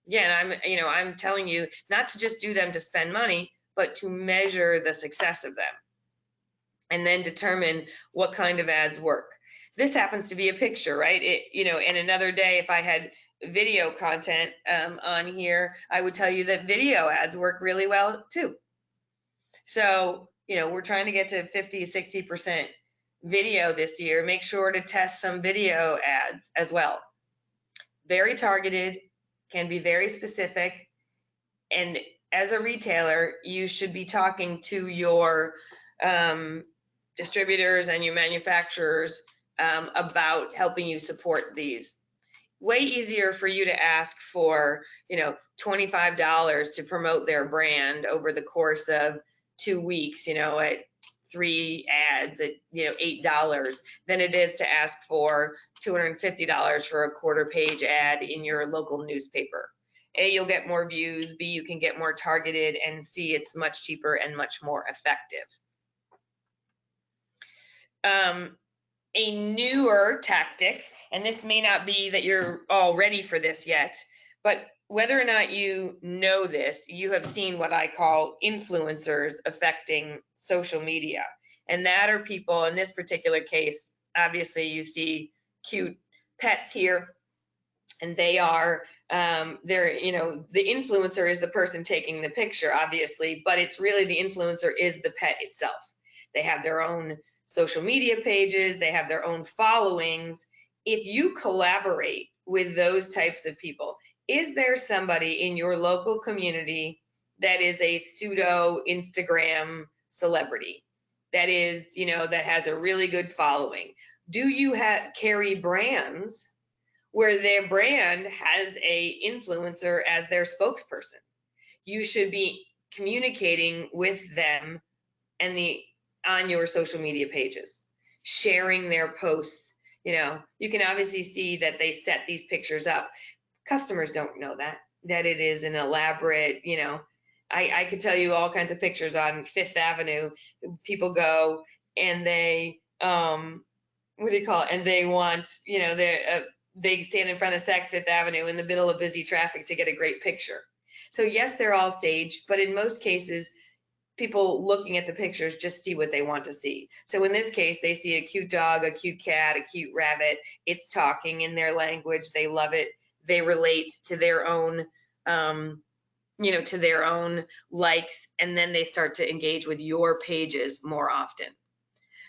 Again, I'm telling you not to just do them to spend money, but to measure the success of them and then determine what kind of ads work. This happens to be a picture, right? And another day, if I had video content on here, I would tell you that video ads work really well too. So, we're trying to get to 50-60% video this year. Make sure to test some video ads as well. Very targeted, can be very specific. And as a retailer, you should be talking to your distributors and your manufacturers about helping you support these. Way easier for you to ask for, $25 to promote their brand over the course of 2 weeks, at 3 ads at, $8 than it is to ask for $250 for a quarter page ad in your local newspaper. A, you'll get more views. B, you can get more targeted, and C, it's much cheaper and much more effective. A newer tactic, and this may not be that you're all ready for this yet, but whether or not you know this, you have seen what I call influencers affecting social media. And that are people, in this particular case, obviously you see cute pets here, and they are, they're, the influencer is the person taking the picture, obviously, but it's really the influencer is the pet itself. They have their own social media pages, they have their own followings. If you collaborate with those types of people, is there somebody in your local community that is a pseudo Instagram celebrity that is, that has a really good following? Do you carry brands where their brand has a influencer as their spokesperson? You should be communicating with them and on your social media pages, sharing their posts. You can obviously see that they set these pictures up. Customers don't know that it is an elaborate, I could tell you all kinds of pictures on Fifth Avenue. People go and they, what do you call it? And they want, they stand in front of Saks Fifth Avenue in the middle of busy traffic to get a great picture. So yes, they're all staged, but in most cases, people looking at the pictures just see what they want to see. So in this case, they see a cute dog, a cute cat, a cute rabbit. It's talking in their language. They love it. They relate to their own, to their own likes, and then they start to engage with your pages more often.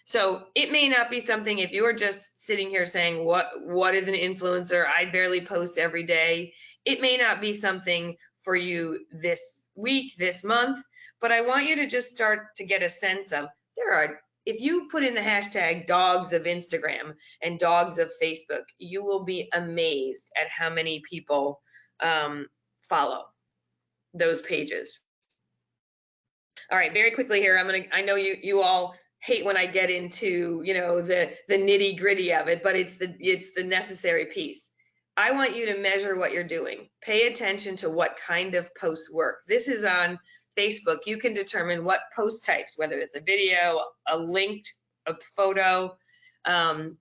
So it may not be something, if you're just sitting here saying, what is an influencer? I barely post every day. It may not be something for you this week, this month, but I want you to just start to get a sense of, if you put in the hashtag dogs of Instagram and dogs of Facebook, you will be amazed at how many people follow those pages. All right, very quickly here, I know you all hate when I get into, the nitty gritty of it, but it's the necessary piece. I want you to measure what you're doing. Pay attention to what kind of posts work. This is on Facebook. You can determine what post types, whether it's a video, a linked, a photo,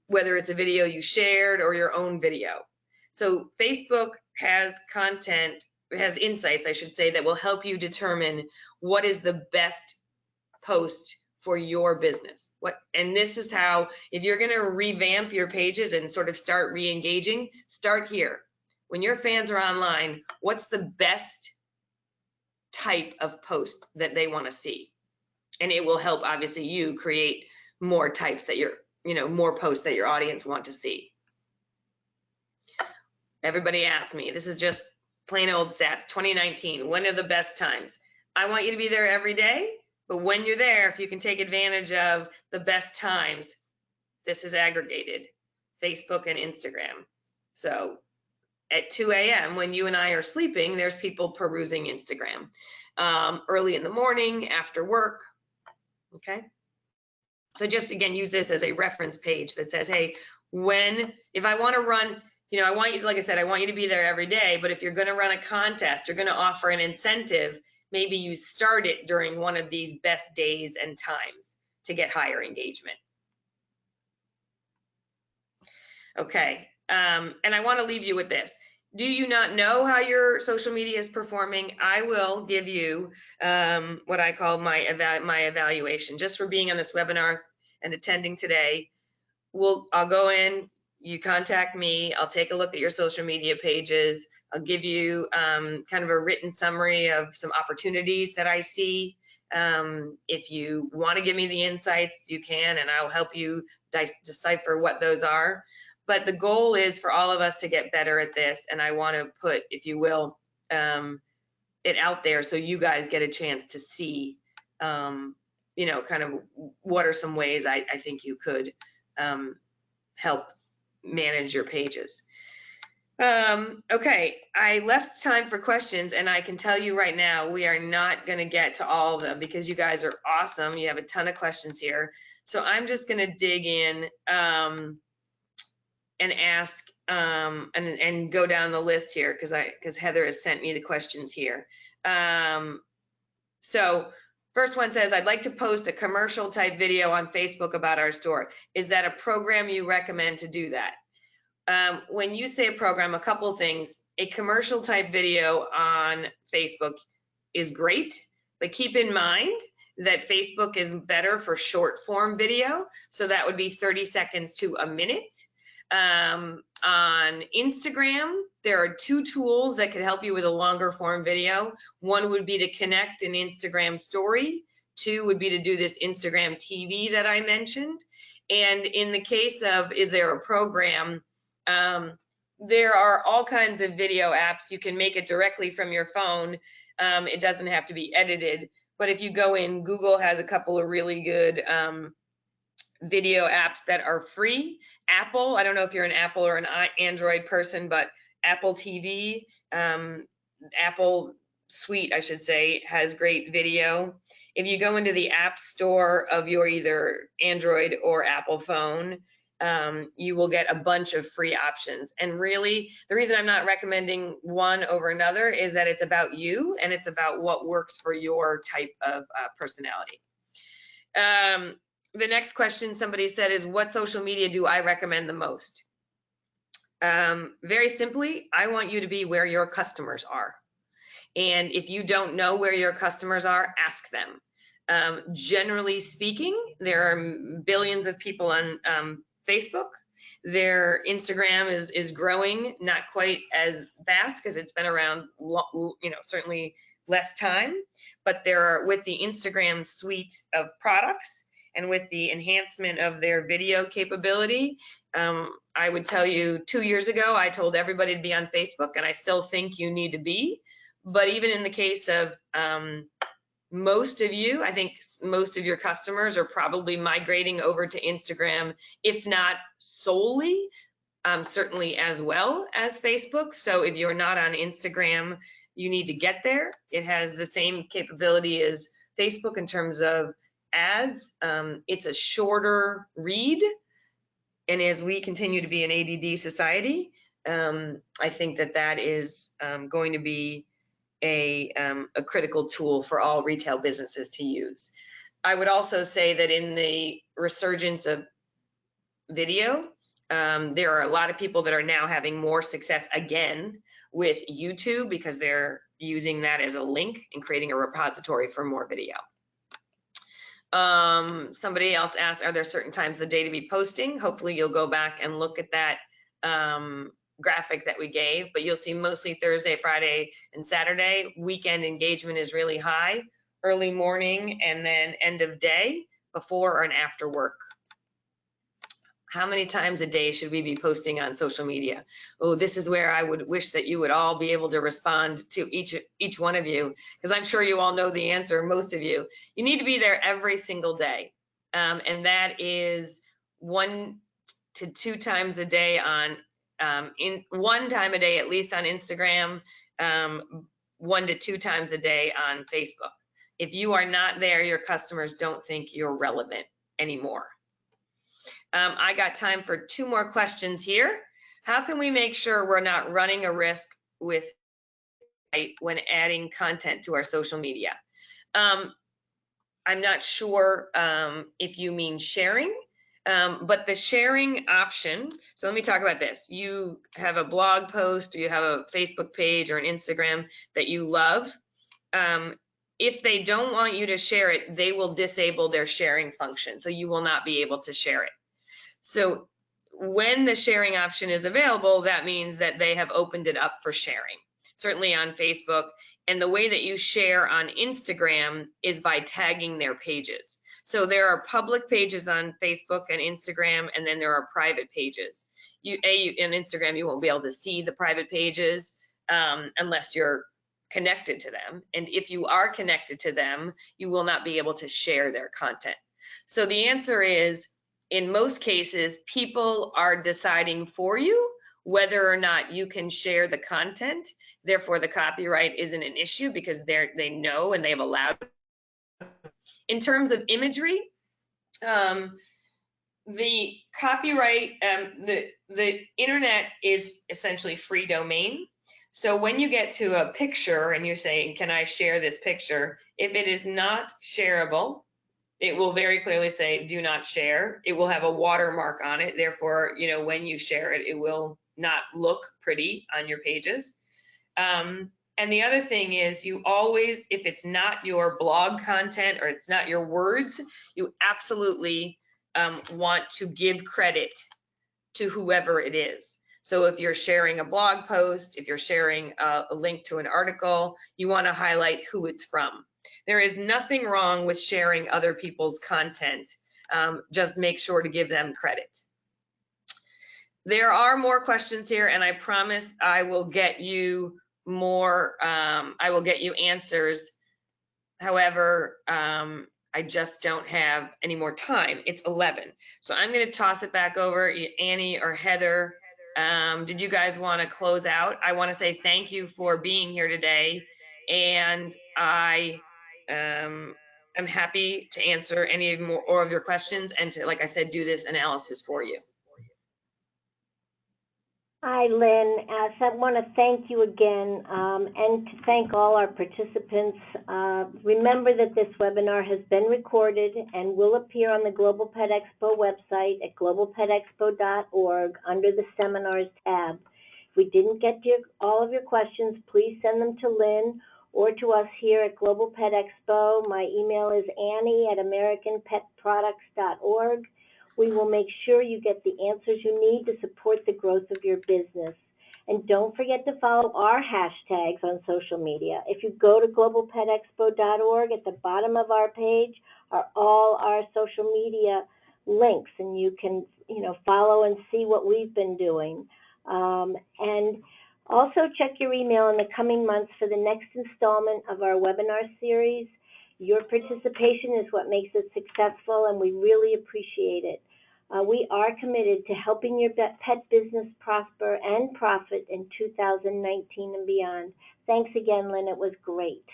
whether it's a video you shared or your own video. So Facebook has content, has insights, I should say, that will help you determine what is the best post for your business. And this is how, if you're going to revamp your pages and sort of start re-engaging, start here. When your fans are online, what's the best type of post that they want to see? And it will help, obviously, you create more types that more posts that your audience want to see. Everybody asked me, this is just plain old stats, 2019, when are the best times? I want you to be there every day. But when you're there, if you can take advantage of the best times, this is aggregated, Facebook and Instagram. So at 2 a.m. when you and I are sleeping, there's people perusing Instagram. Early in the morning, after work, okay? So just, again, use this as a reference page that says, hey, if I want to run, I want you, like I said, I want you to be there every day, but if you're going to run a contest, you're going to offer an incentive, maybe you start it during one of these best days and times to get higher engagement. Okay, and I want to leave you with this. Do you not know how your social media is performing? I will give you what I call my evaluation. Just for being on this webinar and attending today, I'll go in, you contact me, I'll take a look at your social media pages, I'll give you kind of a written summary of some opportunities that I see. If you want to give me the insights, you can, and I'll help you decipher what those are. But the goal is for all of us to get better at this, and I want to put, if you will, it out there so you guys get a chance to see, kind of what are some ways I think you could help manage your pages. Okay, I left time for questions, and I can tell you right now, we are not going to get to all of them because you guys are awesome. You have a ton of questions here. So I'm just going to dig in and ask and go down the list here because Heather has sent me the questions here. So first one says, I'd like to post a commercial type video on Facebook about our store. Is that a program you recommend to do that? When you say a program, a couple of things. A commercial type video on Facebook is great, but keep in mind that Facebook is better for short form video. So that would be 30 seconds to a minute. On Instagram, there are 2 tools that could help you with a longer form video. One would be to connect an Instagram story. 2 would be to do this Instagram TV that I mentioned. And in the case of, is there a program? There are all kinds of video apps. You can make it directly from your phone. It doesn't have to be edited. But if you go in, Google has a couple of really good video apps that are free. Apple, I don't know if you're an Apple or an Android person, but Apple TV, Apple Suite, I should say, has great video. If you go into the app store of your either Android or Apple phone, you will get a bunch of free options. And really, the reason I'm not recommending one over another is that it's about you and it's about what works for your type of personality. The next question somebody said is, what social media do I recommend the most? Very simply, I want you to be where your customers are. And if you don't know where your customers are, ask them. Generally speaking, there are billions of people on Facebook. Their Instagram is growing, not quite as fast because it's been around, certainly less time. But there are, with the Instagram suite of products and with the enhancement of their video capability, I would tell you 2 years ago, I told everybody to be on Facebook, and I still think you need to be. But even in the case of most of you, I think most of your customers are probably migrating over to Instagram, if not solely, certainly as well as Facebook. So if you're not on Instagram, you need to get there. It has the same capability as Facebook in terms of ads. It's a shorter read. And as we continue to be an ADD society, I think that is going to be a critical tool for all retail businesses to use. I would also say that in the resurgence of video, there are a lot of people that are now having more success again with YouTube because they're using that as a link and creating a repository for more video. Somebody else asked, are there certain times of the day to be posting? Hopefully you'll go back and look at that graphic that we gave, but you'll see mostly Thursday, Friday, and Saturday. Weekend engagement is really high, early morning, and then end of day, before and after work. How many times a day should we be posting on social media? Oh, this is where I would wish that you would all be able to respond to each one of you, because I'm sure you all know the answer, most of you. You need to be there every single day, and that is 1 to 2 times a day on one time a day at least on Instagram, 1 to 2 times a day on Facebook. If you are not there, your customers don't think you're relevant anymore. I got time for 2 more questions here. How can we make sure we're not running a risk with when adding content to our social media? I'm not sure if you mean sharing. But the sharing option, so let me talk about this. You have a blog post, or you have a Facebook page or an Instagram that you love. If they don't want you to share it, they will disable their sharing function. So you will not be able to share it. So when the sharing option is available, that means that they have opened it up for sharing, certainly on Facebook. And the way that you share on Instagram is by tagging their pages. So there are public pages on Facebook and Instagram, and then there are private pages. In Instagram, you won't be able to see the private pages unless you're connected to them. And if you are connected to them, you will not be able to share their content. So the answer is, in most cases, people are deciding for you whether or not you can share the content. Therefore, the copyright isn't an issue because they know and they've allowed it. In terms of imagery, the copyright, the internet is essentially free domain. So when you get to a picture and you're saying, can I share this picture? If it is not shareable, It will very clearly say, do not share. It will have a watermark on it. Therefore, when you share it, it will not look pretty on your pages. And the other thing is you always, if it's not your blog content or it's not your words, you absolutely want to give credit to whoever it is. So if you're sharing a blog post, if you're sharing a link to an article, you want to highlight who it's from. There is nothing wrong with sharing other people's content. Just make sure to give them credit. There are more questions here, and I promise I will get you more, I will get you answers. However, I just don't have any more time. It's 11. So I'm going to toss it back over, Annie or Heather. Did you guys want to close out? I want to say thank you for being here today. And I am happy to answer any more of your questions and to, like I said, do this analysis for you. Hi, Lynn. I want to thank you again and to thank all our participants. Remember that this webinar has been recorded and will appear on the Global Pet Expo website at globalpetexpo.org under the Seminars tab. If we didn't get to all of your questions, please send them to Lynn or to us here at Global Pet Expo. My email is annie@americanpetproducts.org. We will make sure you get the answers you need to support the growth of your business. And don't forget to follow our hashtags on social media. If you go to globalpetexpo.org, at the bottom of our page are all our social media links, and you can follow and see what we've been doing. And also check your email in the coming months for the next installment of our webinar series. Your participation is what makes it successful, and we really appreciate it. We are committed to helping your pet business prosper and profit in 2019 and beyond. Thanks again, Lynn. It was great.